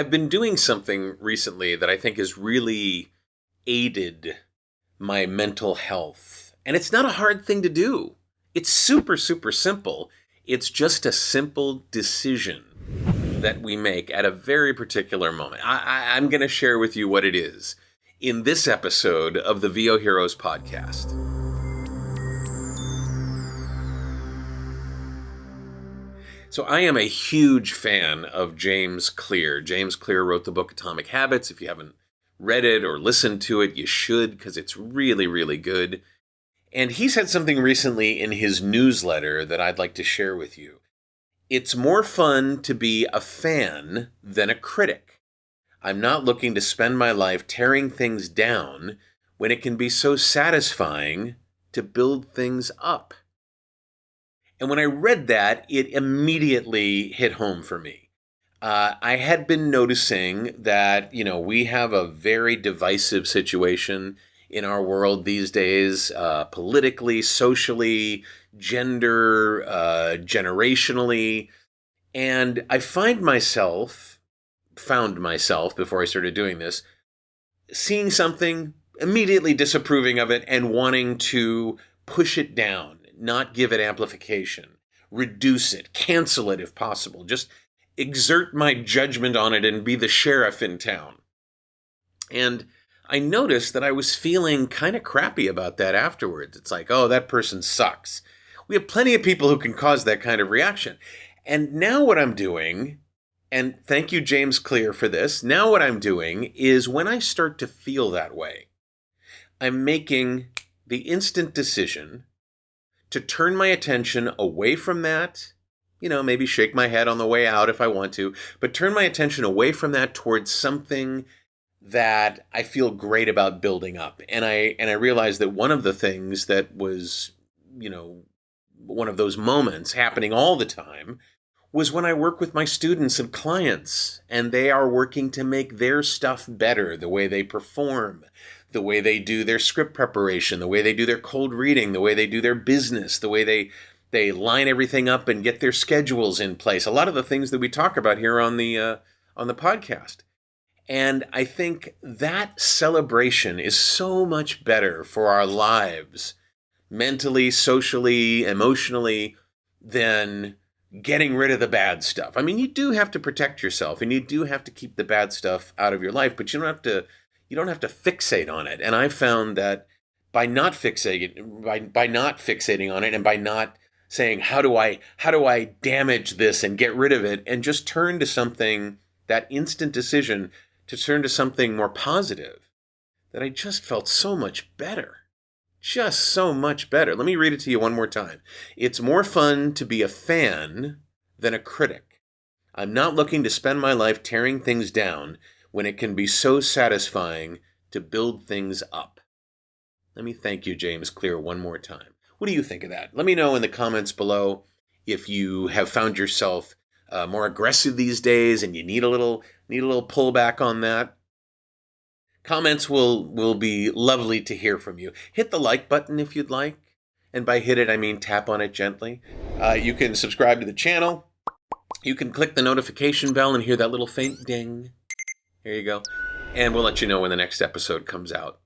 I've been doing something recently that I think has really aided my mental health. And it's not a hard thing to do. It's super, super simple. It's just a simple decision that we make at a very particular moment. I'm going to share with you what it is in this episode of the VOHeroes podcast. So I am a huge fan of James Clear. James Clear wrote the book Atomic Habits. If you haven't read it or listened to it, you should, because it's really, really good. And he said something recently in his newsletter that I'd like to share with you. It's more fun to be a fan than a critic. I'm not looking to spend my life tearing things down when it can be so satisfying to build things up. And when I read that, it immediately hit home for me. I had been noticing that, we have a very divisive situation in our world these days, politically, socially, gender, generationally. And I found myself, before I started doing this, seeing something, immediately disapproving of it and wanting to push it down. Not give it amplification, reduce it, cancel it if possible, just exert my judgment on it and be the sheriff in town. And I noticed that I was feeling kind of crappy about that afterwards. It's like, oh, that person sucks. We have plenty of people who can cause that kind of reaction. And now what I'm doing, and thank you, James Clear, for this, now what I'm doing is when I start to feel that way, I'm making the instant decision to turn my attention away from that, maybe shake my head on the way out if I want to, but turn my attention away from that towards something that I feel great about building up. And I realized that one of the things that was, one of those moments happening all the time was when I work with my students and clients, and they are working to make their stuff better, the way they perform, the way they do their script preparation, the way they do their cold reading, the way they do their business, the way they line everything up and get their schedules in place. A lot of the things that we talk about here on the podcast. And I think that celebration is so much better for our lives, mentally, socially, emotionally, than getting rid of the bad stuff. I mean, you do have to protect yourself, and you do have to keep the bad stuff out of your life, but you don't have to fixate on it. And I found that by not fixating on it, and by not saying, how do I damage this and get rid of it, and just turn to something, that instant decision to turn to something more positive, that I just felt so much better. Just so much better. Let me read it to you one more time. It's more fun to be a fan than a critic. I'm not looking to spend my life tearing things down when it can be so satisfying to build things up. Let me thank you, James Clear, one more time. What do you think of that? Let me know in the comments below if you have found yourself more aggressive these days and you need a little pullback on that. Comments will be lovely to hear from you. Hit the like button if you'd like. And by hit it, I mean tap on it gently. You can subscribe to the channel. You can click the notification bell and hear that little faint ding. There you go. And we'll let you know when the next episode comes out.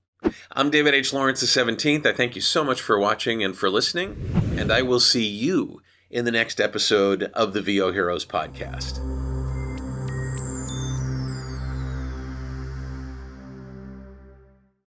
I'm David H. Lawrence the 17th. I thank you so much for watching and for listening. And I will see you in the next episode of the VOHeroes podcast.